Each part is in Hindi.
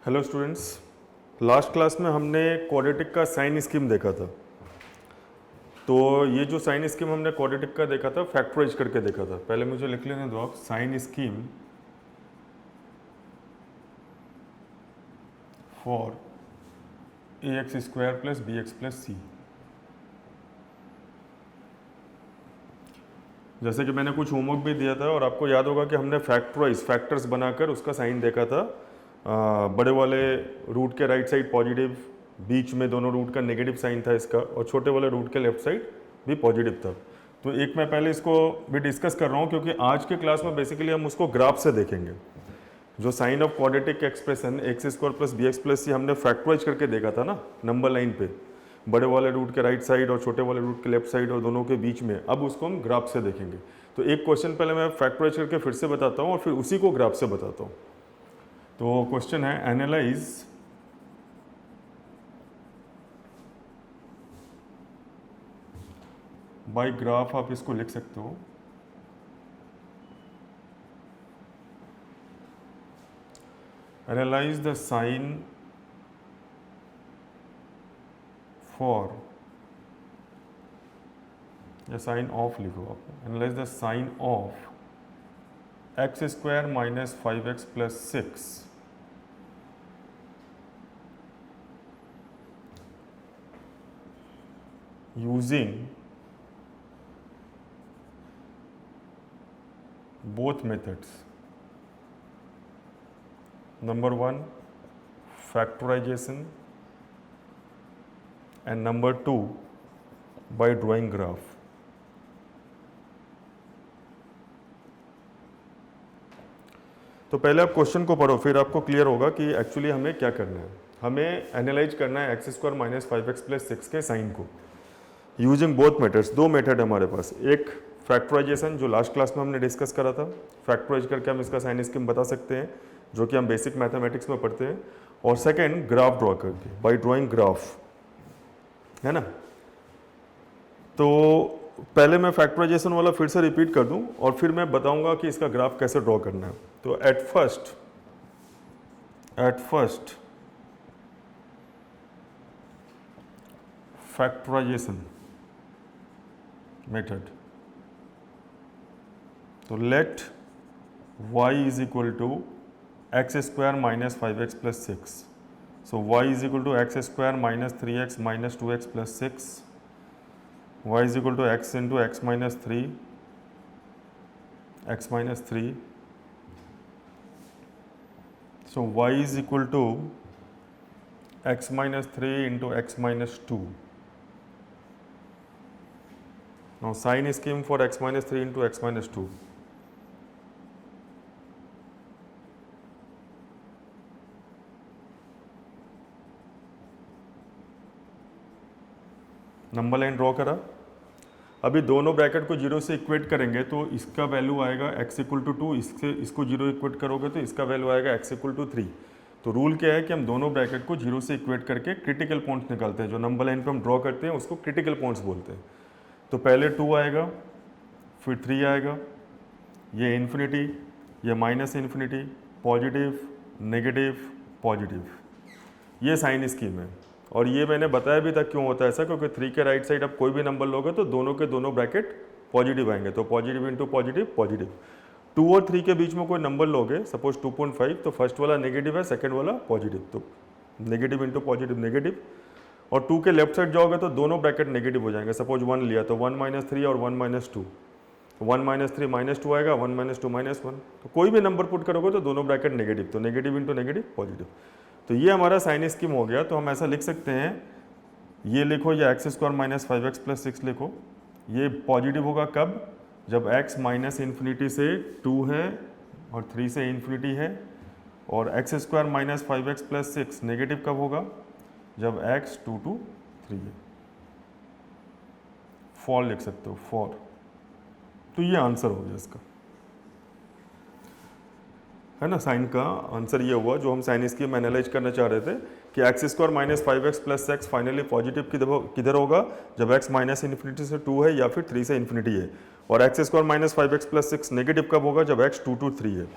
हेलो स्टूडेंट्स, लास्ट क्लास में हमने क्वाड्रेटिक का साइन स्कीम देखा था। तो ये जो साइन स्कीम हमने क्वाड्रेटिक का देखा था, फैक्टराइज करके देखा था। पहले मुझे लिख लेने दो आप, sign scheme for ax square plus B x plus C. जैसे कि मैंने कुछ होमवर्क भी दिया था और आपको याद होगा कि हमने फैक्टर्स बनाकर उसका साइन देखा था। बड़े वाले रूट के राइट साइड पॉजिटिव, बीच में दोनों रूट का नेगेटिव साइन था इसका, और छोटे वाले रूट के लेफ्ट साइड भी पॉजिटिव था। तो एक मैं पहले इसको भी डिस्कस कर रहा हूँ क्योंकि आज के क्लास में बेसिकली हम उसको ग्राफ से देखेंगे। जो sign of quadratic expression X square plus B x plus C हमने फैक्टराइज करके देखा था ना, नंबर लाइन पे, बड़े वाले रूट के राइट साइड और छोटे वाले रूट के लेफ्ट साइड और दोनों के बीच में। अब उसको हम ग्राफ से देखेंगे। तो एक क्वेश्चन पहले मैं फैक्टराइज करके फिर से बताता हूँ और फिर उसी को ग्राफ से बताता हूँ। तो क्वेश्चन है, एनालाइज बाय ग्राफ, आप इसको लिख सकते हो। एनालाइज द साइन फॉर, या साइन ऑफ लिखो आप, analyse the sign of x square minus 5x plus 6 using both methods. Number 1, factorization, and number 2, by drawing graph. तो पहले आप क्वेश्चन को पढ़ो, फिर आपको क्लियर होगा कि एक्चुअली हमें क्या करना है। हमें एनालाइज करना है x square minus 5x plus 6 के साइन को यूजिंग बोथ मेथड्स। दो मेथड है हमारे पास, एक फैक्टराइजेशन जो लास्ट क्लास में हमने डिस्कस करा था, फैक्टराइज करके हम इसका साइन स्कीम बता सकते हैं, जो कि हम बेसिक मैथमेटिक्स में पढ़ते हैं। और सेकंड, ग्राफ ड्रॉ करके, बाय ड्राइंग ग्राफ, है ना। तो पहले मैं फैक्टराइजेशन वाला फिर से रिपीट कर दूं और फिर मैं बताऊंगा कि इसका ग्राफ कैसे ड्रॉ करना है। तो एट फर्स्ट फैक्टराइजेशन मेथड, तो let y is equal to x square minus 5x plus 6। So y is equal to x square minus 3x minus 2x plus 6, y is equal to x into x minus 3, x minus 3। So y is equal to x minus 3 into x minus 2। Now sign scheme for x minus 3 into x minus 2. Number line draw करा। अभी दोनों ब्रैकेट को जीरो से इक्वेट करेंगे तो इसका वैल्यू आएगा x इक्वल टू 2, इससे इसको जीरो इक्वेट करोगे तो इसका वैल्यू आएगा x इक्वल टू 3। तो रूल क्या है कि हम दोनों ब्रैकेट को जीरो से इक्वेट करके क्रिटिकल पॉइंट्स निकालते हैं। जो नंबर लाइन पे हम ड्रॉ करते हैं उसको क्रिटिकल पॉइंट्स बोलते हैं। तो पहले 2 आएगा, फिर 3 आएगा, ये इन्फिनिटी, ये minus infinity, positive, negative, positive. ये साइन स्कीम है। और ये मैंने बताया भी था क्यों होता है ऐसा, क्योंकि 3 के राइट साइड आप कोई भी नंबर लोगे तो दोनों के दोनों ब्रैकेट पॉजिटिव आएंगे। तो पॉजिटिव इंटू पॉजिटिव पॉजिटिव। 2 और 3 के बीच में कोई नंबर लोगे, सपोज 2.5, तो फर्स्ट वाला नेगेटिव है, सेकेंड वाला पॉजिटिव, तो नेगेटिव इंटू पॉजिटिव नेगेटिव। और 2 के लेफ्ट साइड जाओगे तो दोनों ब्रैकेट नेगेटिव हो जाएंगे। सपोज 1 लिया तो 1 माइनस 3 और 1 माइनस 2, तो 1 माइनस 3 माइनस 2 आएगा, 1 माइनस 2 माइनस 1। तो कोई भी नंबर पुट करोगे तो दोनों ब्रैकेट नेगेटिव, तो नेगेटिव इंटू नेगेटिव पॉजिटिव। तो ये हमारा साइन स्कीम हो गया। तो हम ऐसा लिख सकते हैं, ये लिखो, या x square minus 5x plus 6 लिखो। ये पॉजिटिव होगा कब? जब x माइनस इन्फिनिटी से 2 है और 3 से इन्फिनिटी है। और x square minus 5x plus 6 negative कब होगा? जब x 2 to 3 है। फॉर लिख सकते हो, फॉर। तो ये आंसर हो गया इसका, है ना। साइन का आंसर ये हुआ जो हम साइन स्कीम एनालाइज करना चाह रहे थे कि x square minus 5x plus 6 finally positive किधर होगा? जब x माइनस इन्फिनिटी से 2 है या फिर 3 से इन्फिनिटी है। और x square minus 5x plus 6 negative कब होगा? जब x 2 to 3 है।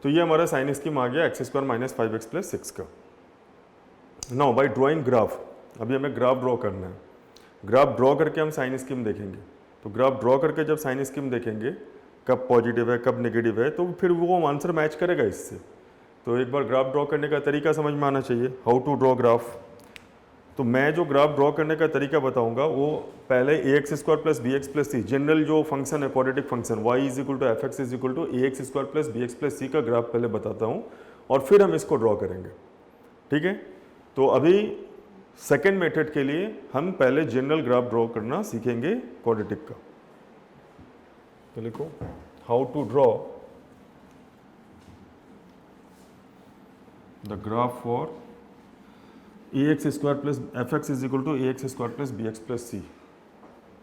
तो ये हमारा साइन स्कीम आ गया x square minus 5x plus 6 का। नाउ बाय ड्राइंग ग्राफ, अभी हमें ग्राफ ड्रॉ करना है। ग्राफ ड्रॉ करके हम साइन स्कीम देखेंगे। तो ग्राफ ड्रॉ करके जब साइन स्कीम देखेंगे कब पॉजिटिव है कब नेगेटिव है, तो फिर वो आंसर मैच करेगा इससे। तो एक बार ग्राफ ड्रॉ करने का तरीका समझ में आना चाहिए, हाउ टू ड्रॉ ग्राफ। तो मैं जो ग्राफ ड्रॉ करने का तरीका बताऊंगा वो पहले A X square plus B x plus C, general जो फंक्शन है quadratic function y is equal to F x is equal to A X square plus B x plus C का ग्राफ पहले बताता हूँ और फिर हम इसको ड्रॉ करेंगे, ठीक है। तो अभी सेकेंड मेथड के लिए हम पहले जनरल ग्राफ ड्रॉ करना सीखेंगे क्वाड्रेटिक का। तो लिखो how to draw the graph for A X square plus F x is equal to A X square plus B x plus C.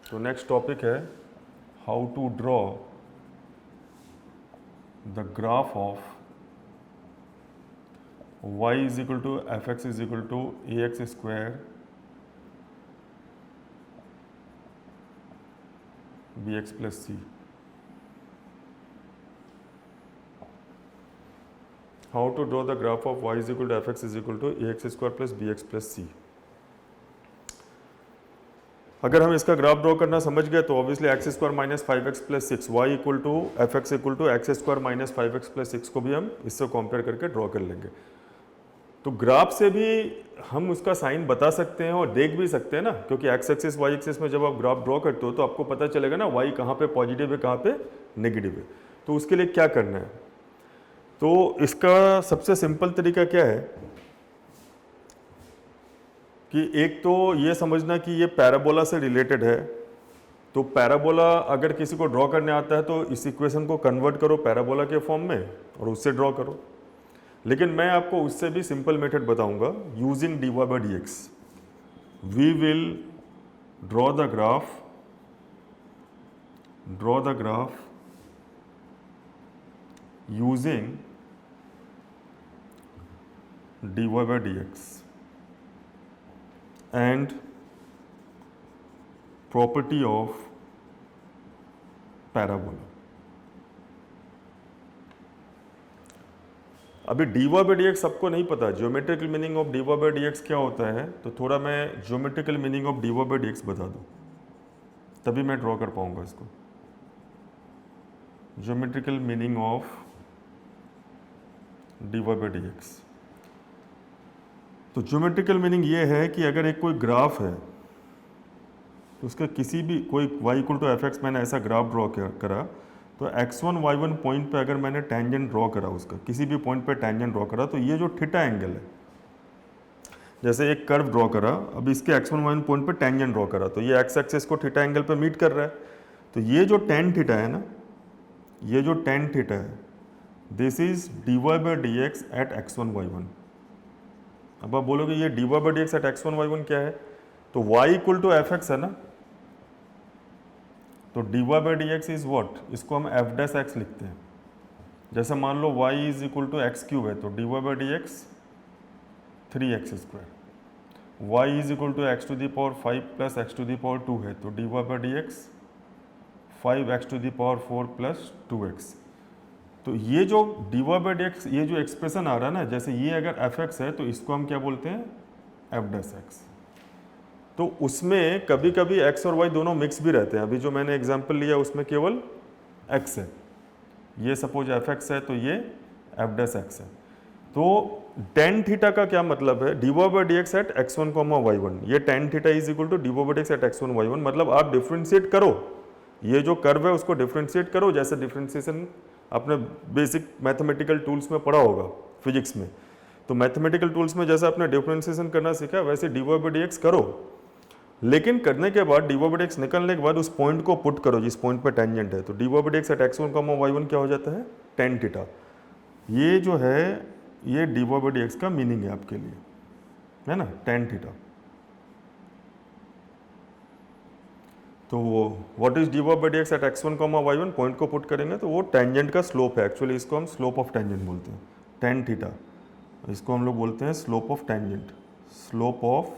तो नेक्स्ट टॉपिक है how to draw the graph of y is equal to F x is equal to A X square B x plus C. How to draw the graph of y is equal to F x is equal to A X square plus B x plus C. अगर हम इसका ग्राफ ड्रॉ करना समझ गए तो obviously X square minus 5x plus 6 Y equal to F X equal to x square minus 5x plus 6 को भी हम इससे कंपेयर करके ड्रॉ कर लेंगे। तो ग्राफ से भी हम उसका साइन बता सकते हैं और देख भी सकते हैं ना, क्योंकि एक्स एक्सिस वाई एक्सिस में जब आप ग्राफ ड्रॉ करते हो तो आपको पता चलेगा ना वाई कहाँ पे पॉजिटिव है कहाँ पे नेगेटिव है। तो उसके लिए क्या करना है, तो इसका सबसे सिंपल तरीका क्या है कि एक तो ये समझना कि ये पैराबोला से रिलेटेड है। तो पैराबोला अगर किसी को ड्रॉ करने आता है तो इस इक्वेशन को कन्वर्ट करो पैराबोला के फॉर्म में और उससे ड्रॉ करो। लेकिन मैं आपको उससे भी सिंपल मेथड बताऊंगा using dy by dx। We will draw the graph using dy by dx and property of parabola। अभी dy by dx सबको नहीं पता geometrical meaning of dy by dx क्या होता है, तो थोड़ा मैं geometrical meaning of dy by dx बता दूं तभी मैं ड्रॉ कर पाऊंगा इसको। Geometrical meaning of dy by dx, तो ज्योमेट्रिकल मीनिंग ये है कि अगर एक कोई ग्राफ है तो उसका किसी भी कोई y equal to F x मैंने ऐसा ग्राफ ड्रॉ करा तो x1 y1 पॉइंट पे अगर मैंने टेंजेंट ड्रॉ करा उसका किसी भी पॉइंट पे टेंजेंट ड्रॉ करा तो ये जो थीटा एंगल है, जैसे एक कर्व ड्रॉ करा अब इसके x1 y1 पॉइंट पे टेंजेंट ड्रॉ करा तो ये x एक्सिस को थीटा एंगल पे मीट कर रहा है। तो ये जो tan थीटा है ना, ये जो tan थीटा है this is dy by dx at x1 y1। अब आप बोलोगे ये dy by dx at x1 y1 क्या है, तो y equal to F x है ना, तो dy by dx is what, इसको हम f डैश x लिखते हैं। जैसे मान लो y is equal to x cube है तो dy by dx 3x square, y is equal to x to the power 5 plus x to the power 2 है तो dy by dx 5x to the power 4 plus 2x। तो ये जो dy by dx ये जो एक्सप्रेशन आ रहा है ना, जैसे ये अगर fx है तो इसको हम क्या बोलते हैं f डैश x। तो उसमें कभी कभी x और y दोनों मिक्स भी रहते हैं। अभी जो मैंने एग्जांपल लिया उसमें केवल x है, ये सपोज fx है तो ये f डैश x है। तो tan थीटा का क्या मतलब है, dy by dx at x1 y1, ये tan theta is equal to dy by dx at x1 y1, मतलब आप डिफ्रेंशिएट करो, ये जो कर्व है उसको डिफ्रेंशिएट करो जैसे डिफ्रेंशिएशन आपने बेसिक मैथमेटिकल टूल्स में पढ़ा होगा फिजिक्स में। तो मैथमेटिकल टूल्स में जैसे आपने डिफ्रेंशिएशन करना सीखा वैसे dy by dx करो, लेकिन करने के बाद dy by dx निकलने के बाद उस पॉइंट को पुट करो जिस पॉइंट पर टेंजेंट है। तो dy by dx at x1 y1 क्या हो जाता है tan थीटा। ये जो है ये dy by dx का मीनिंग है आपके लिए, है ना, tan थीटा। तो वो what is dy by dx at x1 y1, point को पुट करेंगे तो वो टेंजेंट का स्लोप है। एक्चुअली इसको हम स्लोप ऑफ टेंजेंट बोलते हैं, tan थीटा, इसको हम लोग बोलते हैं slope of tangent, slope of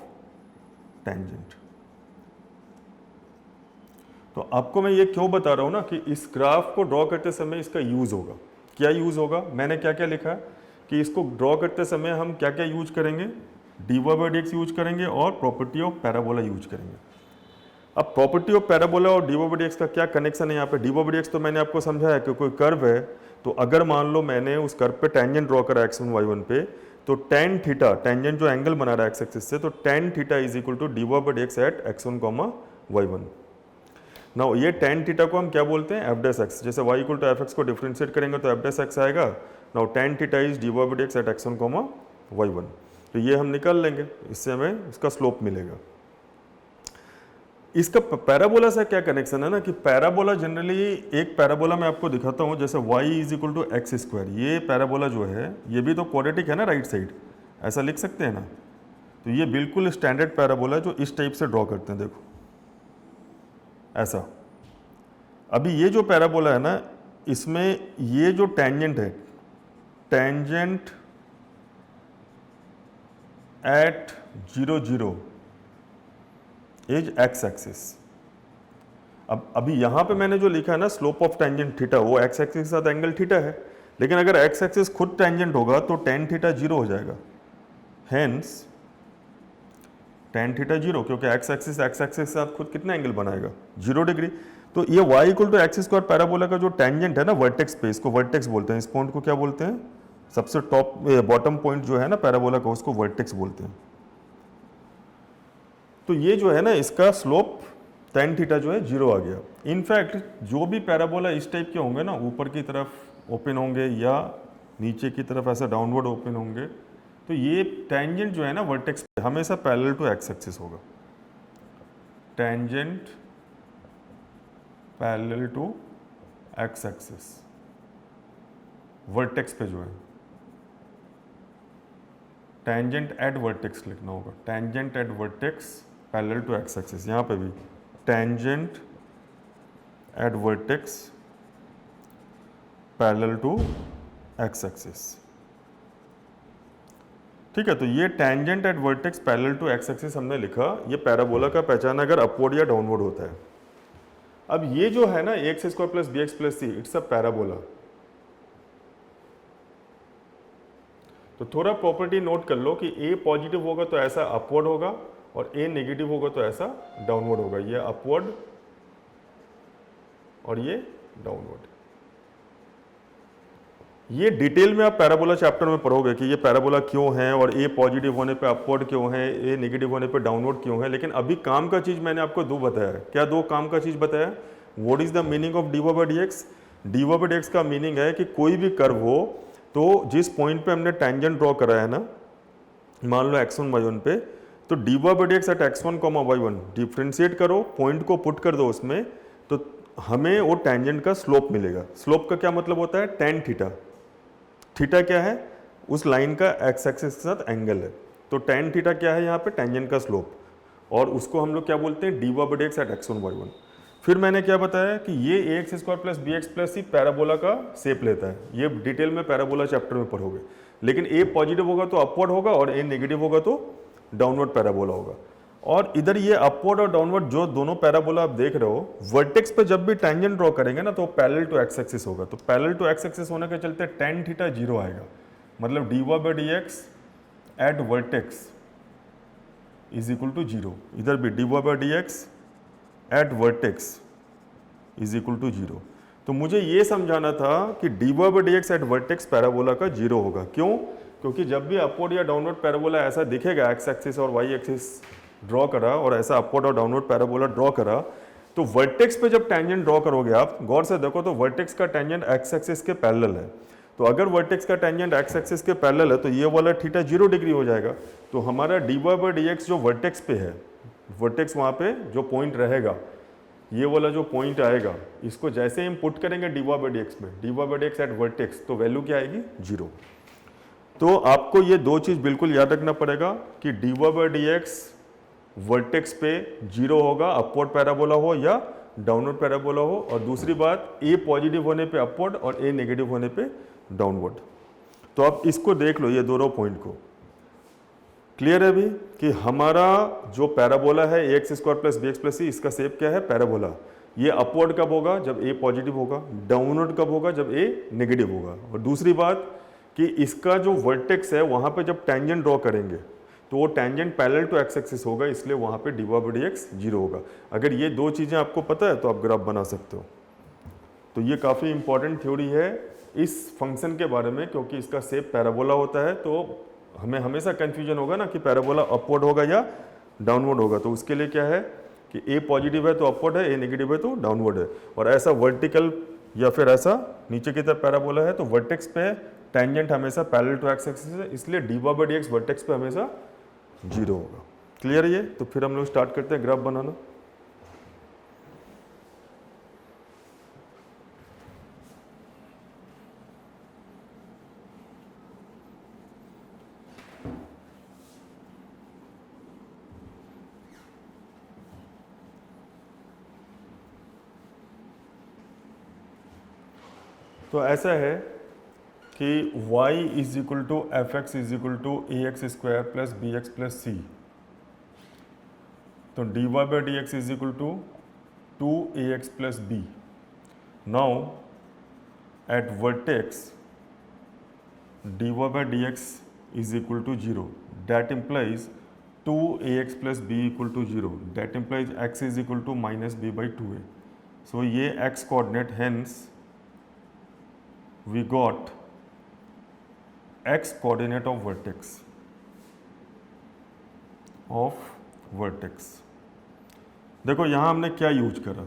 tangent. तो आपको मैं ये क्यों बता रहा हूँ ना कि इस ग्राफ को ड्रॉ करते समय इसका यूज होगा क्या यूज़ होगा, मैंने क्या क्या लिखा है कि इसको ड्रॉ करते समय हम क्या क्या यूज करेंगे, dy/dx यूज करेंगे और प्रॉपर्टी ऑफ पैराबोला यूज करेंगे। अब प्रॉपर्टी ऑफ पैराबोला और dy/dx का क्या कनेक्शन है यहाँ पे, dy/dx तो मैंने आपको समझाया कि कोई कर्व है, तो अगर मान लो मैंने उस कर्व पे टेंजेंट ड्रॉ करा x1 y1 पे, तो tan थीटा, टेंजेंट जो एंगल बना रहा है x एक्सिस से, तो tan theta is equal to dy/dx at x1, y1। Now ये tan थीटा को हम क्या बोलते हैं, f'(x), जैसे y इक्वल टू fx को डिफरेंशिएट करेंगे तो f'(x) आएगा। Now tan theta is dy/dx at x1, y1, तो ये हम निकाल लेंगे, इससे हमें इसका स्लोप मिलेगा। इसका पैराबोला से क्या कनेक्शन है ना कि पैराबोला जनरली, एक पैराबोला मैं आपको दिखाता हूँ, जैसे y is equal to x square, ये पैराबोला जो है ये भी तो क्वाड्रेटिक है ना, राइट साइड, ऐसा लिख सकते हैं ना। तो ये बिल्कुल स्टैंडर्ड पैराबोला जो इस टाइप से ड्रॉ करते हैं, देखो ऐसा। अभी ये जो पैराबोला है ना, इसमें ये जो टेंजेंट है, tangent eight 0, 0 is x axis. अब अभी यहां पे मैंने जो लिखा है ना स्लोप ऑफ टेंजेंट थीटा, वो एक्स एक्सिस के साथ एंगल थीटा है, लेकिन अगर एक्स एक्सिस खुद टेंजेंट होगा तो टेन थीटा 0 हो जाएगा, हेंस टेन थीटा 0, क्योंकि एक्स एक्सिस के साथ खुद कितना एंगल बनाएगा, 0 डिग्री। तो ये y equal to x square parabola का जो टेंजेंट है ना वर्टेक्स पे, इसको वर्टेक्स बोलते हैं, इस पॉइंट को क्या बोलते हैं, सबसे टॉप बॉटम पॉइंट जो है ना पैराबोला का, उसको वर्टेक्स बोलते हैं। तो ये जो है ना इसका स्लोप tan थीटा जो है 0 आ गया। इनफैक्ट जो भी पैराबोला इस टाइप के होंगे ना, ऊपर की तरफ ओपन होंगे या नीचे की तरफ ऐसा डाउनवर्ड ओपन होंगे, तो ये टेंजेंट जो है ना वर्टेक्स पे हमेशा पैरेलल टू एक्स एक्सिस होगा, tangent parallel to x axis vertex पे जो है, टेंजेंट एट वर्टेक्स लिखना होगा, tangent at vertex parallel to x axis. यहाँ पे भी tangent at vertex parallel to x axis, ठीक है। तो ये tangent at vertex parallel to x axis हमने लिखा, ये पैराबोला का पहचान अगर अपवर्ड या डाउनवर्ड होता है। अब ये जो है ना x square plus B x plus c, it's a parabola. तो थोड़ा प्रॉपर्टी नोट कर लो कि ए पॉजिटिव होगा तो ऐसा अपवर्ड होगा और ए नेगेटिव होगा तो ऐसा डाउनवर्ड होगा, ये अपवर्ड और ये डाउनवर्ड। ये डिटेल में आप पैराबोला चैप्टर में पढ़ोगे कि ये पैराबोला क्यों है और ए पॉजिटिव होने पे अपवर्ड क्यों है, ए नेगेटिव होने पे डाउनवर्ड क्यों है। लेकिन अभी काम का चीज मैंने आपको दो बताया है। क्या दो काम का चीज बताया? What is the meaning of dy/dx? dy/dx का मीनिंग है कि कोई भी कर्व हो तो जिस पॉइंट पे हमने टेंजेंट ड्रॉ करा है ना, मान लो x1 y1 पे, तो dy/dx at x1, y1 differentiate करो, पॉइंट को पुट कर दो उसमें, तो हमें वो टेंजेंट का स्लोप मिलेगा। स्लोप का क्या मतलब होता है? tan theta. थीटा क्या है? उस लाइन का x एक्सिस के साथ एंगल है। तो tan थीटा क्या है यहाँ पे? टेंजेंट का स्लोप, और उसको हम लोग क्या बोलते हैं? dy/dx at x1, y1। फिर मैंने क्या बताया कि ये ax square plus bx plus सी पैराबोला का शेप लेता है। ये डिटेल में पैराबोला चैप्टर में पढ़ोगे। लेकिन a पॉजिटिव होगा तो अपवर्ड होगा और a नेगेटिव होगा तो डाउनवर्ड पैराबोला होगा। और इधर ये अपवर्ड और डाउनवर्ड जो दोनों पैराबोला आप देख रहे हो, वर्टेक्स पे जब भी टेंजेंट ड्रॉ करेंगे ना तो पैरेलल टू एक्स एक्सिस होगा। तो पैरेलल टू एक्स एक्सिस होने के चलते tan थीटा 0 आएगा। मतलब dy/dx at vertex is equal to 0। इधर भी dy/dx at vertex is equal to 0। तो मुझे ये समझाना था कि dy/dx एट वर्टेक्स पैराबोला का 0 होगा। क्यों? क्योंकि जब भी अपवर्ड या डाउनवर्ड पैराबोला ऐसा दिखेगा, एक्स एक्सिस और वाई एक्सिस ड्रॉ करा और ऐसा अपवर्ड और डाउनवर्ड पैराबोला ड्रॉ करा, तो वर्टेक्स पे जब टेंजेंट ड्रॉ करोगे, आप गौर से देखो तो वर्टेक्स का टेंजेंट एक्स एक्सिस के पैरेलल है। तो अगर वर्टेक्स का टेंजेंट एक्स एक्सिस के पैरेलल है तो ये वाला थीटा 0 डिग्री हो जाएगा। तो हमारा dy/dx जो वर्टेक्स पे है, वर्टेक्स वहाँ पे जो पॉइंट रहेगा, ये वाला जो पॉइंट आएगा, इसको जैसे हम पुट करेंगे dy/dx में, dy/dx एट वर्टेक्स, तो वैल्यू क्या आएगी? 0। तो आपको ये दो चीज बिल्कुल याद रखना पड़ेगा कि dy/dx वर्टेक्स पे 0 होगा, अपवर्ड पैराबोला हो या डाउनवर्ड पैराबोला हो। और दूसरी बात, a पॉजिटिव होने पे अपवर्ड और a नेगेटिव होने पे डाउनवर्ड। तो आप इसको देख लो, ये दोनों पॉइंट को। क्लियर है अभी कि हमारा जो पैराबोला है ax square plus bx plus C, इसका शेप क्या है? पैराबोला। ये अपवर्ड कब होगा? जब ए पॉजिटिव होगा। डाउनवर्ड कब होगा? जब ए नेगेटिव होगा। और दूसरी बात कि इसका जो वर्टेक्स है वहाँ पे जब टेंजेंट ड्रॉ करेंगे तो वो tangent parallel to x axis होगा, इसलिए वहाँ पे dy/dx 0 होगा। अगर ये दो चीज़ें आपको पता है तो आप ग्राफ बना सकते हो। तो ये काफ़ी इंपॉर्टेंट थ्योरी है इस फंक्शन के बारे में, क्योंकि इसका शेप पैराबोला होता है, तो हमें हमेशा कन्फ्यूजन होगा ना कि पैराबोला अपवर्ड होगा या डाउनवर्ड होगा। तो उसके लिए क्या है कि ए पॉजिटिव है तो अपवर्ड है, ए नेगेटिव है तो डाउनवर्ड है। और ऐसा वर्टिकल या फिर ऐसा नीचे की तरफ पैराबोला है तो वर्टेक्स पे टेंजेंट हमेशा पैरेलल टू एक्स एक्सिस है, इसलिए dy/dx वर्टेक्स पे हमेशा 0 होगा। क्लियर है ये? तो फिर हम लोग स्टार्ट करते हैं ग्राफ बनाना। तो ऐसा है कि y is equal to F x is equal to A X square plus B x plus C. तो dy/dx is equal to 2ax plus B. Now at vertex dy/dx is equal to 0, that implies 2ax plus B equal to 0, that implies x is equal to -b/2a। So ये x coordinate, hence we got x coordinate of vertex। देखो यहाँ हमने क्या यूज करा,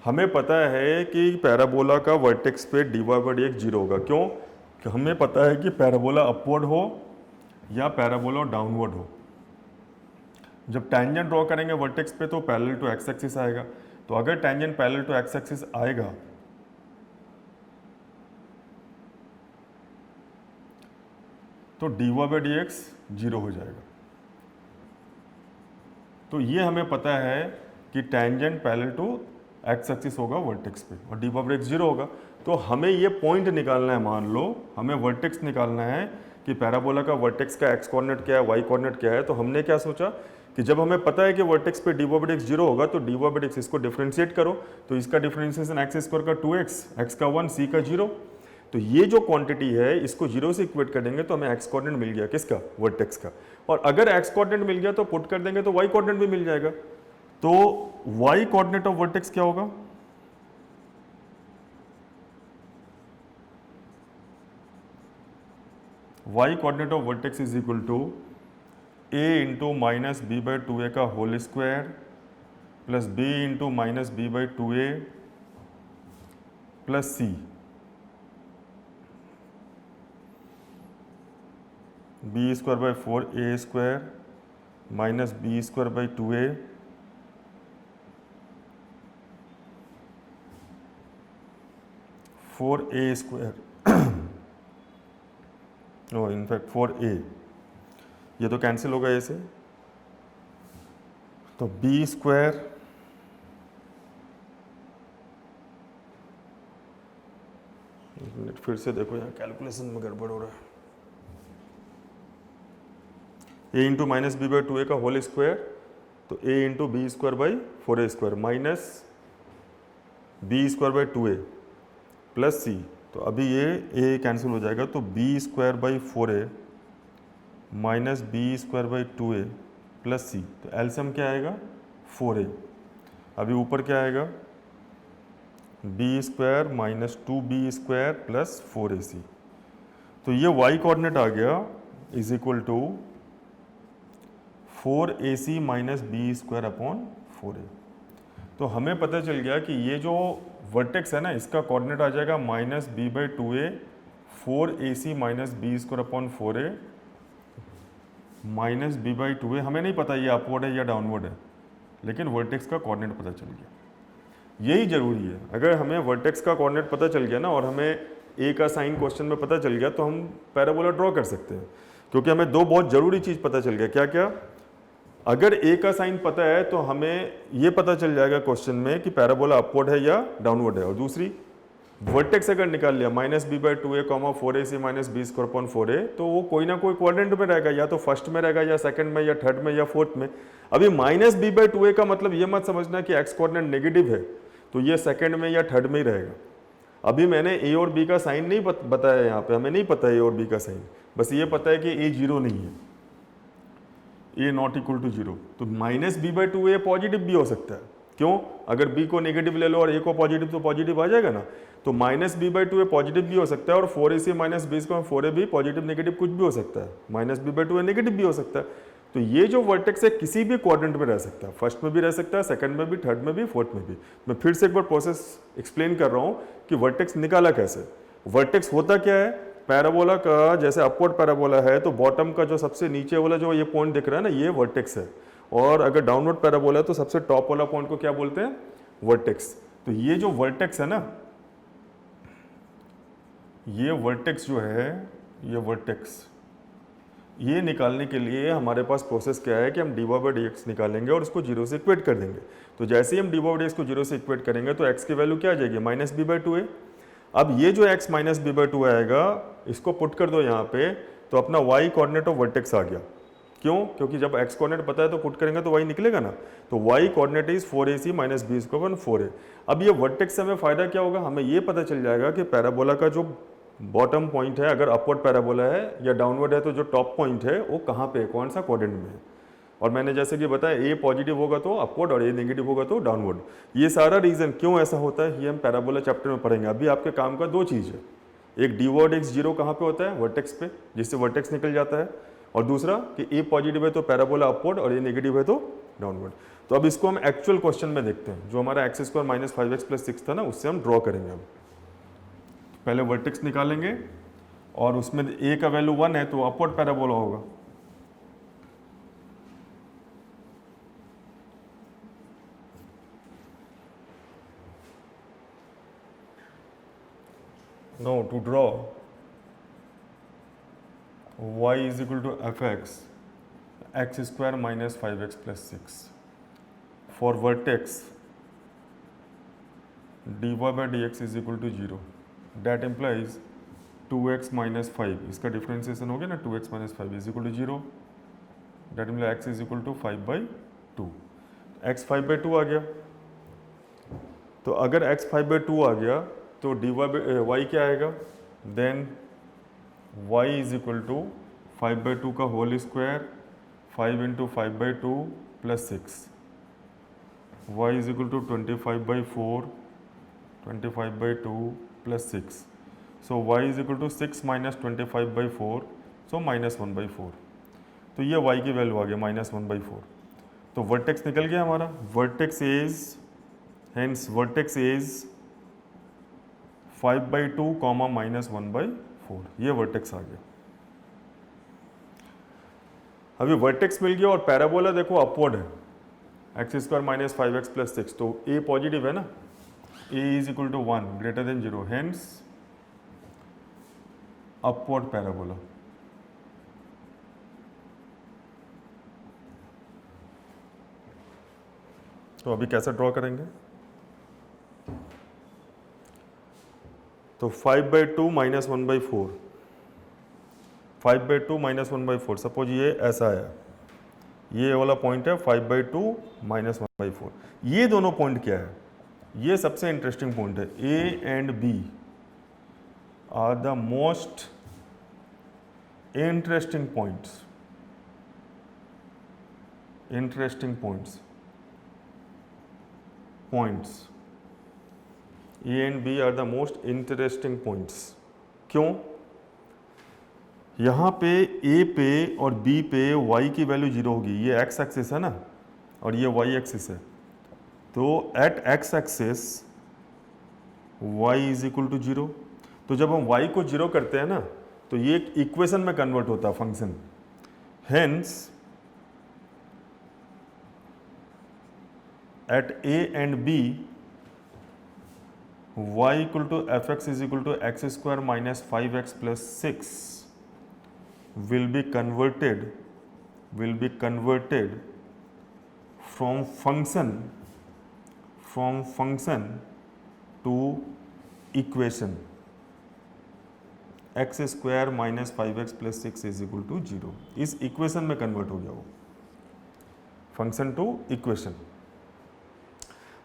हमें पता है कि पैराबोला का वर्टेक्स पे dy/dx 0 होगा। क्यों? कि हमें पता है कि पैराबोला अपवर्ड हो या पैराबोला डाउनवर्ड हो। जब टेंजेंट ड्रॉ करेंगे वर्टेक्स पे तो पैरेलल टू एक्स एक्सिस आएगा। तो अगर tangent parallel to x axis आएगा तो dy/dx 0 हो जाएगा। तो ये हमें पता है कि tangent parallel to x axis होगा वर्टेक्स पे और dy/dx 0 होगा। तो हमें ये पॉइंट निकालना है, मान लो हमें वर्टेक्स निकालना है कि पैराबोला का वर्टेक्स का x कोऑर्डिनेट क्या है, y कोऑर्डिनेट क्या है। तो हमने क्या सोचा कि जब हमें पता है कि वर्टेक्स पे dy/dx 0 होगा तो dy/dx इसको डिफरेंशिएट करो, तो इसका डिफरेंशिएशन x² का 2x, x का 1, c का 0। तो ये जो क्वांटिटी है इसको 0 से इक्वेट कर देंगे तो हमें x कोऑर्डिनेट मिल गया, किसका? वर्टेक्स का। और अगर x कोऑर्डिनेट मिल गया तो पुट कर देंगे तो y कोऑर्डिनेट भी मिल जाएगा। तो y कोऑर्डिनेट ऑफ वर्टेक्स क्या होगा? y coordinate of vertex is equal to a into -b/2a का whole square plus b into -b/2a plus c, b²/4a² minus b²/2a no in fact 4a, ये तो कैंसिल होगा ऐसे। तो b², फिर से देखो यहाँ कैलकुलेशन में गड़बड़ हो रहा है। a इंटू -b/2a का होल स्क्वायर, तो a into b²/4a² minus b²/2a plus c। तो अभी ये a कैंसिल हो जाएगा, तो b²/4a minus b²/2a plus c। तो एलसीएम क्या आएगा? 4a। अभी ऊपर क्या आएगा? b² minus 2b² plus 4ac। तो ये y कोऑर्डिनेट आ गया is equal to 4ac minus b²/4a। तो हमें पता चल गया कि ये जो वर्टेक्स है ना, इसका कोऑर्डिनेट आ जाएगा -b/2a 4ac minus b²/4a minus b/2a। हमें नहीं पता ये अपवर्ड है या डाउनवर्ड है, लेकिन वर्टेक्स का कोऑर्डिनेट पता चल गया। यही जरूरी है, अगर हमें वर्टेक्स का कोऑर्डिनेट पता चल गया ना और हमें ए का साइन क्वेश्चन में पता चल गया तो हम पैराबोला ड्रॉ कर सकते हैं, क्योंकि हमें दो बहुत जरूरी चीज़ पता चल गया। क्या क्या? अगर ए का साइन पता है तो हमें ये पता चल जाएगा क्वेश्चन में कि पैराबोला अपवर्ड है या डाउनवर्ड है। और दूसरी वर्टेक्स अगर निकाल लिया minus B by two A comma four A C minus B square upon four A, तो वो कोई ना कोई क्वाड्रेंट में रहेगा, या तो फर्स्ट में रहेगा या सेकंड में या थर्ड में या फोर्थ में। अभी माइनस बी बाई टू ए का मतलब ये मत समझना कि एक्स कोऑर्डिनेट नेगेटिव है तो ये सेकंड में या थर्ड में ही रहेगा। अभी मैंने ए और बी का साइन नहीं बताया, यहाँ पे हमें नहीं पता है ए और बी का साइन, बस ये पता है कि ए जीरो नहीं है, a not equal to zero. तो minus B by two a positive भी हो सकता है, क्यों? अगर बी को नेगेटिव ले लो और ए को पॉजिटिव तो पॉजिटिव आ जाएगा ना। तो minus B by two a positive भी हो सकता है और four A C minus B square four a भी पॉजिटिव नेगेटिव कुछ भी हो सकता है, minus B by two a negative भी हो सकता है। तो ये जो वर्टेक्स है किसी भी क्वाड्रेंट में रह सकता है, फर्स्ट में भी रह सकता है, सेकंड में भी, थर्ड में भी, फोर्थ में भी। मैं फिर से एक बार प्रोसेस एक्सप्लेन कर रहा हूँ कि वर्टेक्स निकाला कैसे। वर्टेक्स होता क्या है, पैराबोला का जैसे अपवर्ड पैराबोला है तो बॉटम का जो सबसे नीचे वाला जो ये पॉइंट दिख रहा है ना, ये वर्टेक्स है, और अगर डाउनवर्ड पैराबोला है तो सबसे टॉप वाला पॉइंट को क्या बोलते हैं, वर्टेक्स। तो ये जो वर्टेक्स है ना, ये वर्टेक्स जो है, ये वर्टेक्स, ये निकालने के लिए हमारे पास प्रोसेस क्या है कि हम d y by d x निकालेंगे और इसको जीरो से इक्वेट कर देंगे। तो जैसे ही हम d y by d x को जीरो से इक्वेट करेंगे तो एक्स की वैल्यू क्या आ जाएगी, minus B by two a. अब ये जो x minus B by two आएगा, इसको पुट कर दो यहाँ पे, तो अपना वाई कोऑर्डिनेट ऑफ वर्टेक्स आ गया। क्यों? क्योंकि जब एक्स कोऑर्डिनेट पता है तो पुट करेंगे तो वाई निकलेगा ना। तो Y coordinate is four A C minus B square one four A. अब ये वर्टेक्स से हमें फायदा क्या होगा, हमें ये पता चल जाएगा कि पैराबोला का जो बॉटम पॉइंट है, अगर अपवर्ड पैराबोला है या डाउनवर्ड है, तो जो टॉप पॉइंट है वो कहाँ पे है, कौन सा क्वाड्रेंट में है। और मैंने जैसे कि बताया, ए पॉजिटिव होगा तो अपवर्ड और ए नेगेटिव होगा तो डाउनवर्ड। ये सारा रीजन क्यों ऐसा होता है ये हम पैराबोला चैप्टर में पढ़ेंगे। अभी आपके काम का दो चीज़ है, एक डी वर्ड एक्स जीरो कहाँ पे होता है, वर्टेक्स पे, जिससे वर्टेक्स निकल जाता है, और दूसरा कि ए पॉजिटिव है तो पैराबोला अपवर्ड और ए नेगेटिव है तो डाउनवर्ड। तो अब इसको हम एक्चुअल क्वेश्चन में देखते हैं, जो हमारा x square minus five x plus six था ना, उससे हम ड्रॉ करेंगे। हम पहले वर्टेक्स निकालेंगे और उसमें ए का वैल्यू 1 है तो अपवर्ड पैराबोला होगा। Now to draw y is equal to fx x square minus 5x plus 6 for vertex dy by dx is equal to 0, that implies 2x minus 5, इसका डिफ्रेंसिएशन हो गया ना, 2x minus 5 is equal to 0, that implies x is equal to 5 by 2, x 5 by 2 आ गया। तो अगर x 5 by 2 आ गया तो dy y क्या आएगा, then y is equal to 5 by 2 का whole square 5 into 5 by 2 plus 6, y is equal to 25 by 4 25 by 2 plus 6, so y is equal to 6 minus 25 by 4, so minus 1 by 4। तो ये y की वैल्यू आ गया माइनस 1 by 4। तो वर्टेक्स निकल गया हमारा, vertex is, hence vertex is 5 by 2 comma minus 1 by 4, ये वर्टेक्स आ गया। अभी वर्टेक्स मिल गया और पैराबोला देखो अपवर्ड है, x square minus 5x plus 6, तो ए पॉजिटिव है ना, A is equal to 1 greater than 0, hence upward parabola. तो अभी कैसे ड्रॉ करेंगे, तो 5 by 2 minus 1 by 4, 5 by 2 minus 1 by 4, suppose ये ऐसा है, ये वाला पॉइंट है 5 by 2 माइनस 1 by 4। ये दोनों पॉइंट क्या है, ये सबसे इंटरेस्टिंग पॉइंट है। A and B are the most interesting points, interesting points A and B are the most interesting points. क्यों? यहाँ पे ए पे और बी पे y की वैल्यू 0 होगी, ये x एक्सिस है ना और ये y एक्सिस है, तो at x axis y is equal to 0। तो जब हम y को 0 करते हैं ना तो ये एक इक्वेशन में कन्वर्ट होता है function, hence at a and b y equal to F x is equal to x square minus 5x plus 6 will be converted from function to equation x square minus 5x plus 6 is equal to 0, इस इक्वेशन में कन्वर्ट हो गया वो फंक्शन टू इक्वेशन।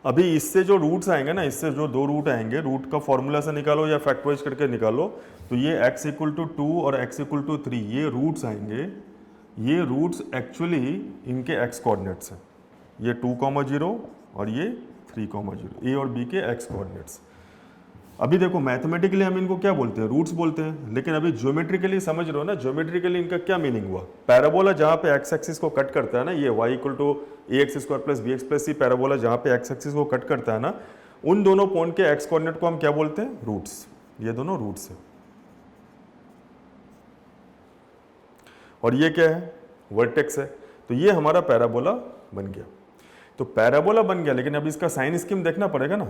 अभी इससे जो रूट्स आएंगे ना, इससे जो दो रूट आएंगे, रूट का फॉर्मूला से निकालो या फैक्टराइज करके निकालो, तो ये x इक्वल टू 2 और x इक्वल टू 3 ये रूट्स आएंगे। ये रूट्स एक्चुअली इनके x कोऑर्डिनेट्स हैं, ये 2,0 और ये 3,0, ए और बी के x कोऑर्डिनेट्स। अभी देखो मैथमेटिकली हम इनको क्या बोलते हैं, रूट्स बोलते हैं, लेकिन अभी ज्योमेट्रिकली समझ रहे हो ना, ज्योमेट्रिकली इनका क्या मीनिंग हुआ। पैराबोला जहाँ पे एक्स एक्सिस को कट करता है ना, ये y equal to ax square plus bx plus C, parabola जहाँ पे एक्स एक्सिस को कट करता है ना, उन दोनों पॉइंट के x कोऑर्डिनेट को हम क्या बोलते हैं, रूट्स। ये दोनों रूट्स है। और ये क्या है, वर्टेक्स है। तो ये हमारा पैराबोला बन गया। तो पैराबोला बन गया, लेकिन अब इसका साइन स्कीम देखना पड़ेगा ना।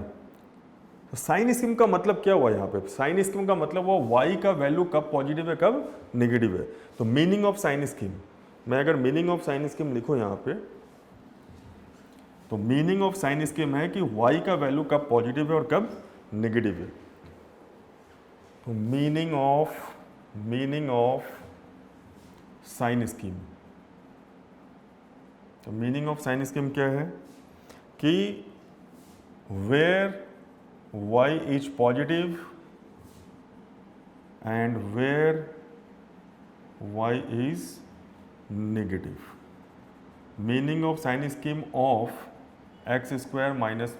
तो साइन स्कीम का मतलब क्या हुआ यहाँ पे, साइन स्कीम का मतलब हुआ y का वैल्यू कब पॉजिटिव है कब नेगेटिव है। तो मीनिंग ऑफ साइन स्कीम, मैं अगर मीनिंग ऑफ साइन स्कीम लिखूं यहाँ पे, तो मीनिंग ऑफ साइन स्कीम है कि y का वैल्यू कब पॉजिटिव है और कब नेगेटिव है। तो मीनिंग ऑफ साइन स्कीम, तो मीनिंग ऑफ साइन स्कीम क्या है कि where y is positive and where y is negative. Meaning of sin scheme of x square minus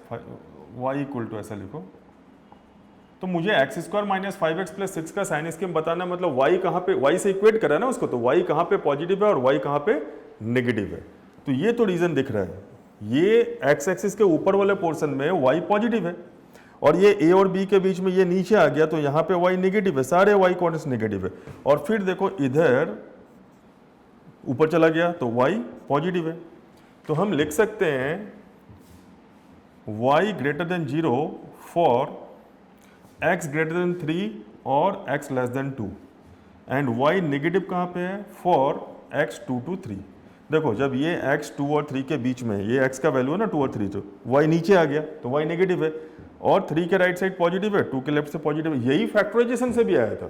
y equal to, ऐसा लिखो। तो मुझे x square minus 5x plus 6 का साइन स्कीम बताना, मतलब y कहाँ पे, y से इक्वेट करा ना उसको, तो y कहाँ पे पॉजिटिव है और y कहाँ पे नेगेटिव है। तो ये तो रीजन दिख रहा है, ये x एक्सिस के ऊपर वाले पोर्शन में y पॉजिटिव है और ये a और b के बीच में ये नीचे आ गया, तो यहाँ पे y नेगेटिव है, सारे y कोऑर्डिनेट्स नेगेटिव है। और फिर देखो इधर ऊपर चला गया तो y पॉजिटिव है। तो हम लिख सकते हैं y greater than 0 for x greater than 3 और x less than 2 and y negative कहाँ पे है, फॉर x 2 to 3। देखो जब ये x 2 और 3 के बीच में, ये x का वैल्यू है ना 2 और 3, तो y नीचे आ गया तो y नेगेटिव है, और 3 के राइट साइड पॉजिटिव है, 2 के लेफ्ट से पॉजिटिव है। यही फैक्टराइजेशन से भी आया था,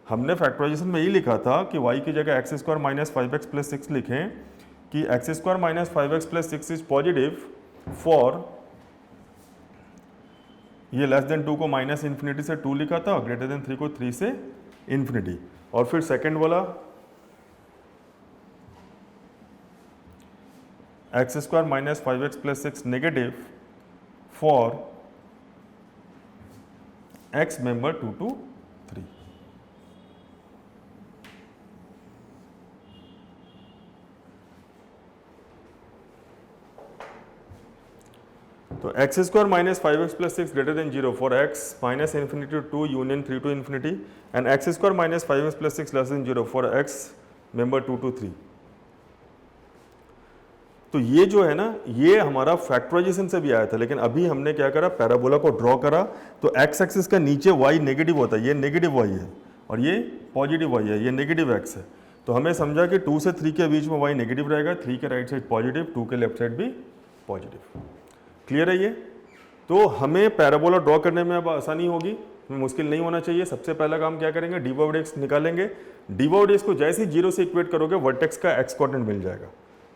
हमने फैक्टराइजेशन में यही लिखा था कि y की जगह x square minus 5x plus 6 लिखें कि x square minus 5x plus 6 is positive for, ये लेस देन 2 को माइनस इन्फिनिटी से 2 लिखा था, ग्रेटर देन 3 को 3 से इन्फिनिटी। और फिर सेकेंड वाला x square minus 5x plus 6 negative for x member 2 to 3। तो x square minus 5x plus 6 greater than 0 for x minus infinity to 2 union 3 to infinity and x square minus 5x plus 6 less than 0 for x member 2 to 3। तो ये जो है ना, ये हमारा फैक्टराइजेशन से भी आया था, लेकिन अभी हमने क्या करा, पैराबोला को ड्रॉ करा। तो एक्स एक्सिस का नीचे y नेगेटिव होता है, ये नेगेटिव y है और ये पॉजिटिव y है, ये नेगेटिव x है। तो हमें समझा कि 2 से 3 के बीच में y नेगेटिव रहेगा, 3 के राइट साइड पॉजिटिव, 2 के लेफ्ट साइड भी पॉजिटिव। क्लियर है ये। तो हमें पैराबोला ड्रॉ करने में अब आसानी होगी, मुश्किल नहीं होना चाहिए। सबसे पहला काम क्या करेंगे, डी बाई एक्स निकालेंगे। डी बाई एक्स को जैसे ही 0 से इक्वेट करोगे, वर्टेक्स का x कोऑर्डिनेट मिल जाएगा,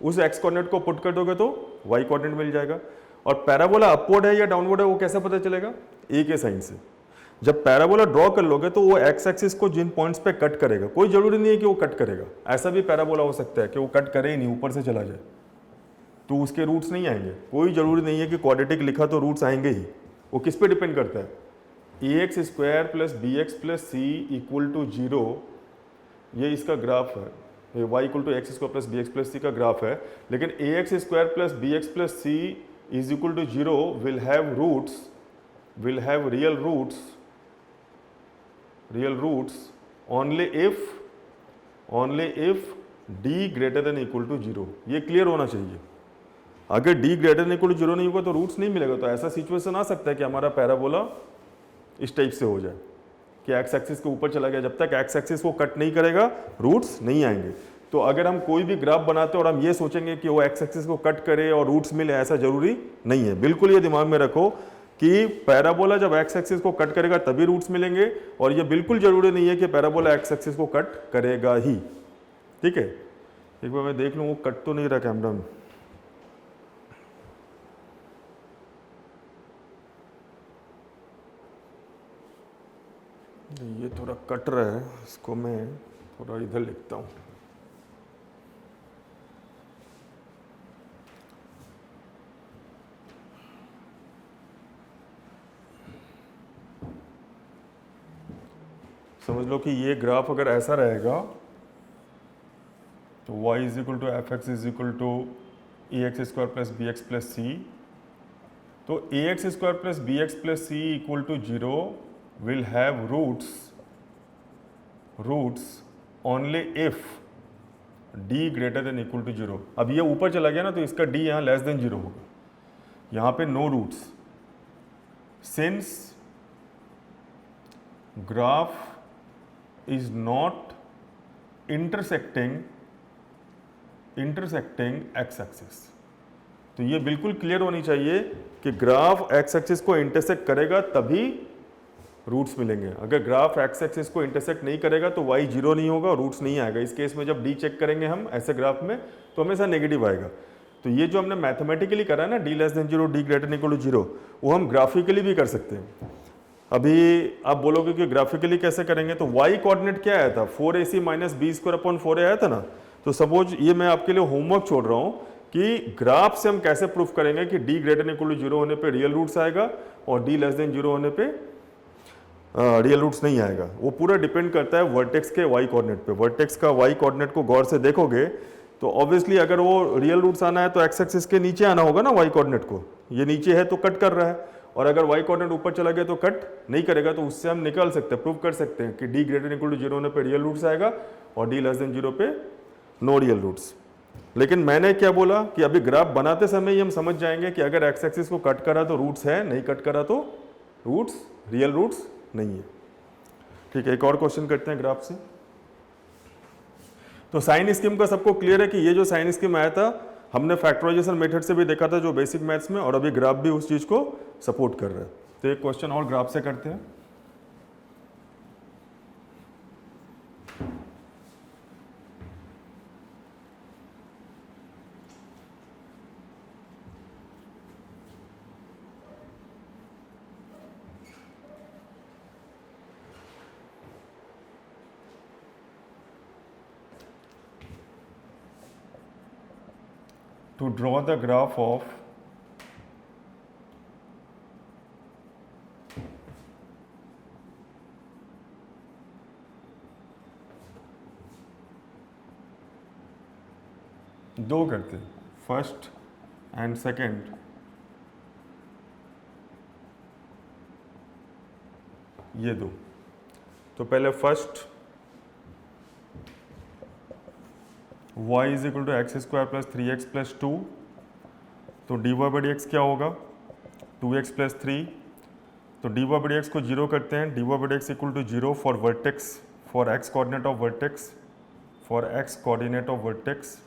उस x कोऑर्डिनेट को पुट कर दोगे तो y कोऑर्डिनेट मिल जाएगा। और पैराबोला अपवर्ड है या डाउनवर्ड है वो कैसे पता चलेगा, a के साइन से। जब पैराबोला ड्रॉ कर लोगे तो वो x एक्सिस को जिन पॉइंट्स पे कट करेगा, कोई जरूरी नहीं है कि वो कट करेगा, ऐसा भी पैराबोला हो सकता है कि वो कट करे ही नहीं, ऊपर से चला जाए, तो उसके रूट्स नहीं आएंगे। कोई जरूरी नहीं है कि क्वाड्रेटिक लिखा तो रूट्स आएंगे ही, वो किस पे डिपेंड करता है। ax square plus bx plus C equal to 0, ये इसका ग्राफ है, ये y equal to x square plus B x plus C का ग्राफ है। लेकिन A X square plus B x plus C is equal to 0 will have roots, will have real roots only if d greater than equal to 0। ये क्लियर होना चाहिए। अगर d greater than equal to 0 नहीं होगा तो रूट्स नहीं मिलेगा। तो ऐसा सिचुएशन आ सकता है कि हमारा पैराबोला इस टाइप से हो जाए कि एक्स एक्सिस के ऊपर चला गया, जब तक एक्स एक्सिस को कट नहीं करेगा रूट्स नहीं आएंगे। तो अगर हम कोई भी ग्राफ बनाते हैं और हम ये सोचेंगे कि वो एक्स एक्सिस को कट करे और रूट्स मिले, ऐसा जरूरी नहीं है। बिल्कुल ये दिमाग में रखो कि पैराबोला जब एक्स एक्सिस को कट करेगा तभी रूट्स मिलेंगे, और ये बिल्कुल जरूरी नहीं है कि पैराबोला एक्स एक्सिस को कट करेगा ही। ठीक है, एक बार मैं देख लूँ वो कट तो नहीं रहा कैमरा में। ये थोड़ा कट रहा है, इसको मैं थोड़ा इधर लिखता हूँ। समझ लो कि ये ग्राफ अगर ऐसा रहेगा तो y is equal to F x is equal to A X square plus B x plus C, तो A X square plus B x plus C equal to 0 will have roots only if d greater than equal to 0। अब ये ऊपर चला गया ना तो इसका d यहाँ लेस देन 0 होगा, यहाँ पे no roots. Since graph is not intersecting x axis, तो ये बिल्कुल क्लियर होनी चाहिए कि ग्राफ x एक्सिस को इंटरसेक्ट करेगा तभी रूट्स मिलेंगे। अगर ग्राफ x एक्सिस को इंटरसेक्ट नहीं करेगा तो y 0 नहीं होगा, रूट्स नहीं आएगा। इस केस में जब d चेक करेंगे हम ऐसे ग्राफ में तो हमेशा नेगेटिव आएगा। तो ये जो हमने मैथमेटिकली करा ना d less than 0 d greater than equal to 0, वो हम ग्राफिकली भी कर सकते हैं। अभी आप बोलोगे कि ग्राफिकली कैसे करेंगे, तो y कोऑर्डिनेट क्या आया था, 4ac minus B square upon 4a आया था ना। तो सपोज ये मैं आपके लिए होमवर्क छोड़ रहा हूँ कि ग्राफ से हम कैसे प्रूफ करेंगे कि d greater than equal to 0 होने पे रियल रूट्स आएगा और d लेस देन 0 होने पे रियल रूट्स नहीं आएगा। वो पूरा डिपेंड करता है वर्टेक्स के y कोऑर्डिनेट पे। वर्टेक्स का y कोऑर्डिनेट को गौर से देखोगे तो ऑब्वियसली अगर वो रियल रूट्स आना है तो x एक्सिस के नीचे आना होगा ना y कोऑर्डिनेट को। ये नीचे है तो कट कर रहा है, और अगर y कोऑर्डिनेट ऊपर चला गया तो कट नहीं करेगा। तो उससे हम निकाल सकते हैं, प्रूव कर सकते हैं कि d greater than equal to 0 होने पे रियल रूट्स आएगा और d लेस देन 0 पे नो रियल रूट्स। लेकिन मैंने क्या बोला कि अभी ग्राफ बनाते समय ही हम समझ जाएंगे कि अगर x एक्सिस को कट करा तो रूट्स है, नहीं कट करा तो रूट्स रियल रूट्स नहीं है। ठीक है, एक और क्वेश्चन करते हैं ग्राफ से। तो साइन स्कीम का सबको क्लियर है कि ये जो साइन स्कीम आया था हमने फैक्टराइजेशन मेथड से भी देखा था जो बेसिक मैथ्स में, और अभी ग्राफ भी उस चीज को सपोर्ट कर रहा है। तो एक क्वेश्चन और ग्राफ से करते हैं। To draw the graph of दो करते हैं, फर्स्ट एंड सेकंड। ये दो, तो पहले first y is equal to x square plus 3x plus 2, तो dy बाई डी एक्स क्या होगा 2x प्लस 3। तो dy बाई डी एक्स को 0 करते हैं, dy by d x equal to 0 for vertex, for x coordinate of vertex, for x coordinate of vertex,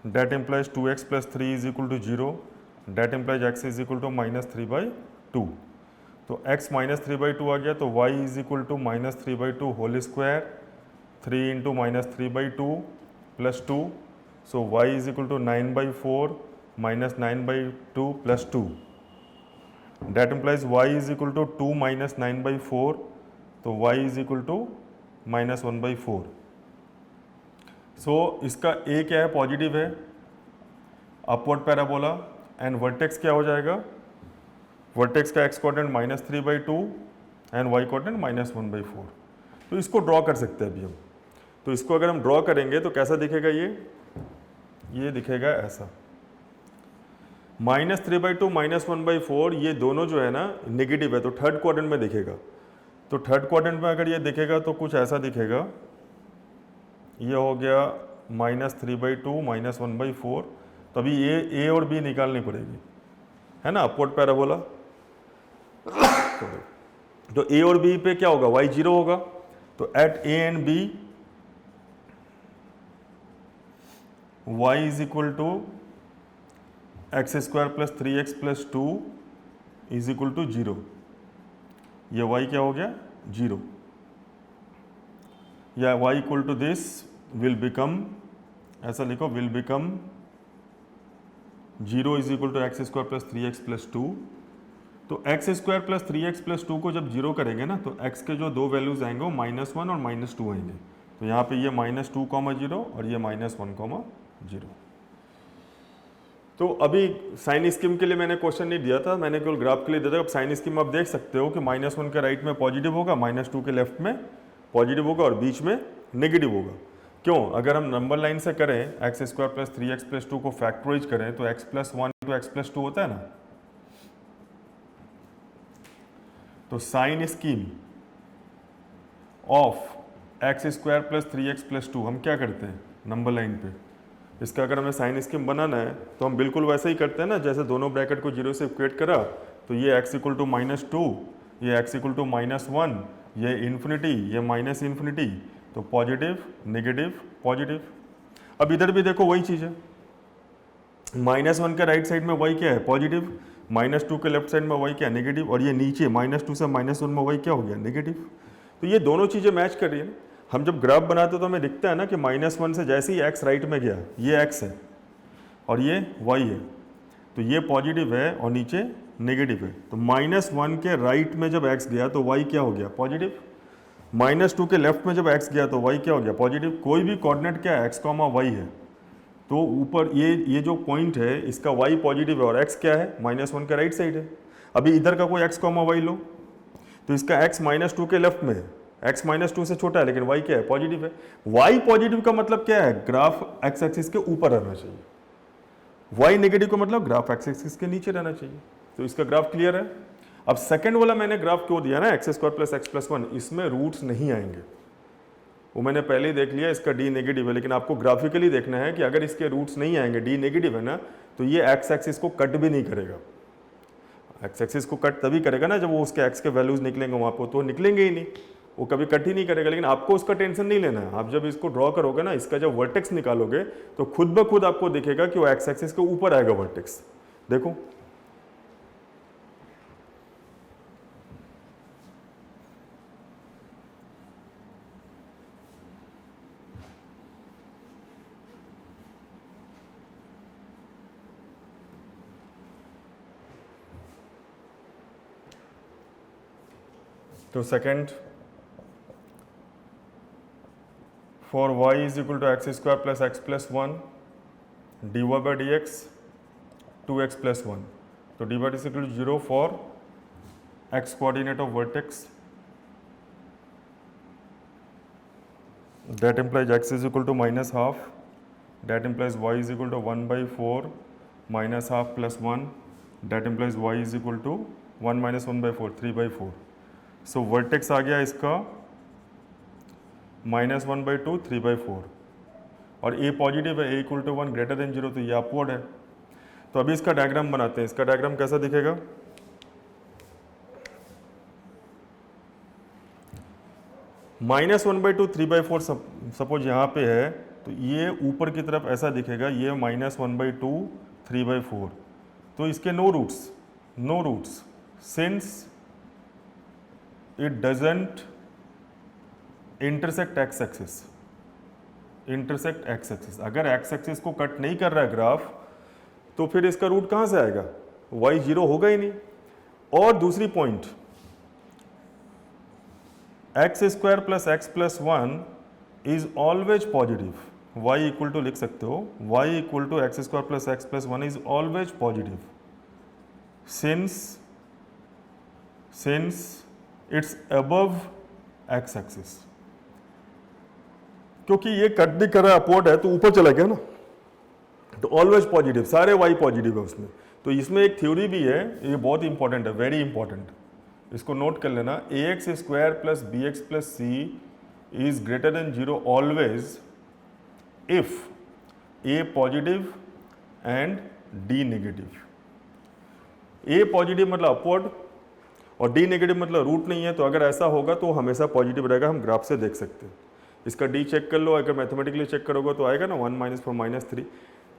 that implies 2x plus 3 is equal to 0, that implies x is equal to minus 3 by 2। तो x माइनस 3 बाई 2 आ गया, तो y is equal to minus 3 by 2 whole square, 3 into minus 3 by 2 plus 2, so y is equal to 9 by 4 minus 9 by 2 plus 2, that implies y is equal to 2 minus 9 by 4, तो y is equal to minus 1 by 4। So इसका a क्या है, पॉजिटिव है, अपवर्ड पैराबोला, एंड वर्टेक्स क्या हो जाएगा, वर्टेक्स का x coordinate minus 3 by 2 and y coordinate minus 1 by 4। तो इसको ड्रॉ कर सकते हैं अभी हम। तो इसको अगर हम ड्रॉ करेंगे तो कैसा दिखेगा, ये दिखेगा ऐसा, माइनस 3 बाई 2 माइनस 1 बाई 4, ये दोनों जो है ना नेगेटिव है, तो थर्ड क्वाड्रेंट में दिखेगा। तो थर्ड क्वाड्रेंट में अगर ये दिखेगा तो कुछ ऐसा दिखेगा, ये हो गया माइनस 3 बाई 2 माइनस 1 बाई 4। तो अभी ये ए और बी निकालनी पड़ेगी, है ना, अपवर्ड पैराबोला। तो ए और बी पे क्या होगा, y 0 होगा। तो at a and b y is equal to x square plus 3x plus 2 is equal to 0, ये y क्या हो गया 0, या y equal to this will become, ऐसा लिखो, will become 0 is equal to x square plus 3x plus 2। तो x square plus 3x plus 2 को जब 0 करेंगे ना तो x के जो दो वैल्यूज आएंगे वो -1 और -2 आएंगे। तो यहाँ पे ये -2, 0 और ये -1, 0। तो अभी साइन स्कीम के लिए मैंने क्वेश्चन नहीं दिया था, मैंने केवल ग्राफ के लिए दिया था। अब साइन स्कीम आप देख सकते हो कि -1 के राइट में पॉजिटिव होगा, -2 के लेफ्ट में पॉजिटिव होगा और बीच में नेगेटिव होगा। क्यों? अगर हम नंबर लाइन से करें x square plus 3x plus 2 को फैक्टराइज करें तो x plus 1 into x plus 2 होता है ना। तो sign scheme of x square plus 3x plus 2 हम क्या करते हैं नंबर लाइन पे, इसका अगर हमें साइन स्कीम बनाना है तो हम बिल्कुल वैसे ही करते हैं ना, जैसे दोनों ब्रैकेट को 0 से इक्वेट करा तो ये x इक्वल टू -2, ये x इक्वल टू -1, ये इन्फिनिटी, ये माइनस इन्फिनिटी, तो पॉजिटिव नेगेटिव पॉजिटिव। अब इधर भी देखो वही चीज़ है, -1 के राइट साइड में y क्या है पॉजिटिव, -2 के लेफ्ट साइड में y क्या है नेगेटिव, और ये नीचे -2 से -1 में y क्या हो गया नेगेटिव। तो ये दोनों चीज़ें मैच कर रही है। हम जब ग्राफ बनाते तो हमें दिखता है ना कि -1 से जैसे ही x राइट में गया, ये x है और ये y है, तो ये पॉजिटिव है और नीचे नेगेटिव है। तो -1 के राइट में जब x गया तो y क्या हो गया पॉजिटिव, -2 के लेफ्ट में जब x गया तो y क्या हो गया पॉजिटिव। कोई भी कोऑर्डिनेट क्या है x, y है, तो ऊपर ये जो पॉइंट है इसका y पॉजिटिव है और x क्या है -1 के राइट साइड है। अभी इधर का कोई x, y लो तो इसका x -2 के लेफ्ट में है, x -2 से छोटा है लेकिन y क्या है पॉजिटिव है। y पॉजिटिव का मतलब क्या है, ग्राफ x एक्सिस के ऊपर रहना चाहिए, y नेगेटिव का मतलब ग्राफ x एक्सिस के नीचे रहना चाहिए। तो इसका ग्राफ क्लियर है। अब सेकंड वाला मैंने ग्राफ क्यों दिया ना x square plus x plus 1, इसमें रूट्स नहीं आएंगे, वो मैंने पहले ही देख लिया, इसका d नेगेटिव है, लेकिन आपको ग्राफिकली देखना है कि अगर इसके रूट्स नहीं आएंगे, d नेगेटिव है ना, तो ये एक्स एक्सिस को कट भी नहीं करेगा। एक्स एक्सिस को कट तभी करेगा ना जब वो उसके एक्स के वैल्यूज निकलेंगे वहाँ पर, तो निकलेंगे ही नहीं, वो कभी कट ही नहीं करेगा। लेकिन आपको उसका टेंशन नहीं लेना है, आप जब इसको ड्रॉ करोगे ना, इसका जब वर्टेक्स निकालोगे तो खुद ब खुद आपको दिखेगा कि वो एक्स एक्सिस के ऊपर आएगा वर्टेक्स। देखो तो second, for y is equal to x square plus x plus 1 dy by d x 2x plus 1, तो dy is equal to 0 for x coordinate of vertex, that implies x is equal to -half, that implies y is equal to 1/4 minus half plus 1, that implies y is equal to 1 minus 1/4, 3/4. So vertex आ गया इसका -1/2, 3/4, और a पॉजिटिव है, a equal to 1 greater than 0, तो ये अपवर्ड है। तो अभी इसका डायग्राम बनाते हैं। इसका डायग्राम कैसा दिखेगा, -1/2, 3/4 सपोज यहाँ पे है, तो ये ऊपर की तरफ ऐसा दिखेगा, ये -1/2, 3/4, तो इसके no roots since it doesn't intersect x axis. अगर एक्स एक्सिस को कट नहीं कर रहा है ग्राफ, तो फिर इसका रूट कहाँ से आएगा, y 0 होगा ही नहीं। और दूसरी point, x square plus x plus 1 is always positive, y equal to लिख सकते हो, y equal to x square plus x plus 1 is always positive since it's above x axis. क्योंकि ये कट भी कर रहा है, अपवर्ड है, तो ऊपर चला गया ना, तो ऑलवेज पॉजिटिव, सारे y पॉजिटिव है उसमें। तो इसमें एक थ्योरी भी है, ये बहुत इंपॉर्टेंट है, वेरी इंपॉर्टेंट, इसको नोट कर लेना, ax square plus B x plus C is greater than 0 always if a positive and d negative. a positive मतलब अपवर्ड और d नेगेटिव मतलब रूट नहीं है, तो अगर ऐसा होगा तो हमेशा पॉजिटिव रहेगा, हम ग्राफ से देख सकते हैं। इसका d चेक कर लो, अगर मैथमेटिकली चेक करोगे तो आएगा ना 1 - 4 - 3।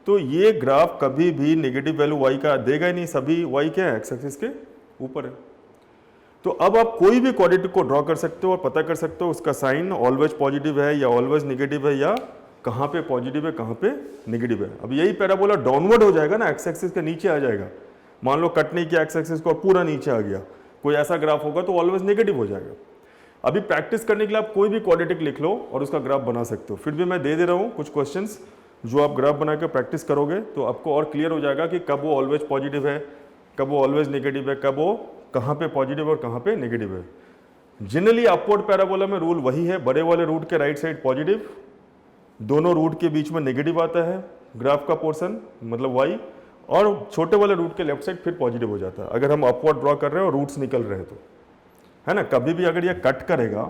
तो ये ग्राफ कभी भी नेगेटिव वैल्यू y का देगा ही नहीं, सभी y क्या है, एक्स एक्सिस के ऊपर है। तो अब आप कोई भी क्वाड्रेटिक को ड्रॉ कर सकते हो और पता कर सकते हो उसका साइन ऑलवेज पॉजिटिव है या ऑलवेज नेगेटिव है, या कहाँ पे पॉजिटिव है कहाँ पे नेगेटिव है। अब यही पैराबोला डाउनवर्ड हो जाएगा ना, एक्स एक्सिस के नीचे आ जाएगा। मान लो कट नहीं किया एक्स एक्सिस को और पूरा नीचे आ गया, कोई ऐसा ग्राफ होगा तो ऑलवेज नेगेटिव हो जाएगा। अभी प्रैक्टिस करने के लिए आप कोई भी क्वाड्रेटिक लिख लो और उसका ग्राफ बना सकते हो। फिर भी मैं दे रहा हूँ कुछ क्वेश्चंस, जो आप ग्राफ बना के प्रैक्टिस करोगे तो आपको और क्लियर हो जाएगा कि कब वो ऑलवेज पॉजिटिव है, कब वो ऑलवेज नेगेटिव है, कब वो कहाँ पे पॉजिटिव और कहाँ पे नेगेटिव है। जनरली अपवर्ड पैराबोला में रूल वही है, बड़े वाले रूट के राइट साइड पॉजिटिव, दोनों रूट के बीच में नेगेटिव आता है ग्राफ का पोर्शन मतलब y, और छोटे वाले रूट के लेफ्ट साइड फिर पॉजिटिव हो जाता है अगर हम अपवर्ड ड्रॉ कर रहे हैं और रूट्स निकल रहे हैं तो, है ना। कभी भी अगर ये कट करेगा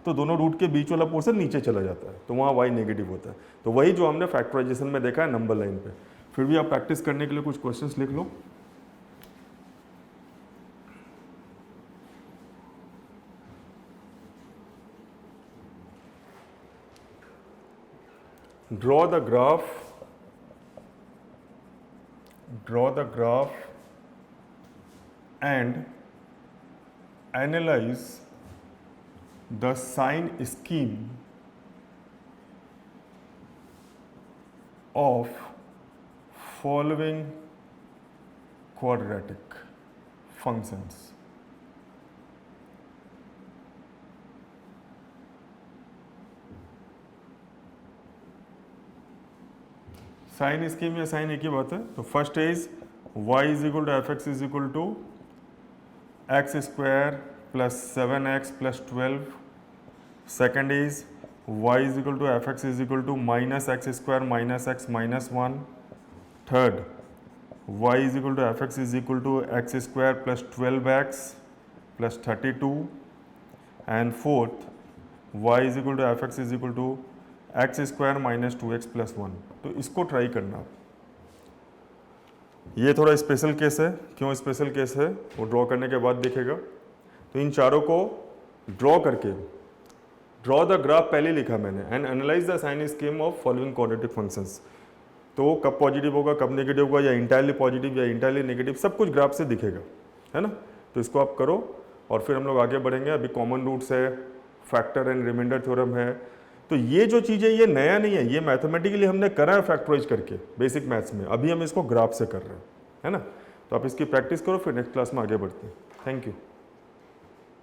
तो दोनों रूट के बीच वाला पोर्शन नीचे चला जाता है, तो वहाँ y नेगेटिव होता है। तो वही जो हमने फैक्टराइजेशन में देखा है नंबर लाइन पे। फिर भी आप प्रैक्टिस करने के लिए कुछ क्वेश्चंस लिख लो। Draw the graph and analyze the sign scheme of following quadratic functions. Sign scheme या साइन एक ही बात है। तो first is y is equal to F x is equal to x square plus 7x plus 12। Second is y is equal to F x is equal to minus x square minus x minus 1। Third y is equal to F x is equal to x square plus 12x plus 32। And fourth y is equal to F x is equal to x square minus 2x plus 1। तो इसको ट्राई करना। ये थोड़ा स्पेशल केस है, क्यों स्पेशल केस है वो ड्रॉ करने के बाद दिखेगा। तो इन चारों को ड्रॉ करके, ड्रॉ द ग्राफ पहले लिखा मैंने, and analyse the sign scheme of following quadratic functions. तो कब पॉजिटिव होगा कब नेगेटिव होगा, या इंटायरली पॉजिटिव या इंटायरली नेगेटिव, सब कुछ ग्राफ से दिखेगा, है ना। तो इसको आप करो और फिर हम लोग आगे बढ़ेंगे। अभी कॉमन रूट्स है, फैक्टर एंड रिमाइंडर थ्योरम है। तो ये जो चीज़ है ये नया नहीं है, ये मैथमेटिकली हमने करा है फैक्टराइज करके बेसिक मैथ्स में। अभी हम इसको ग्राफ से कर रहे हैं, है ना। तो आप इसकी प्रैक्टिस करो, फिर नेक्स्ट क्लास में आगे बढ़ते हैं। Thank you.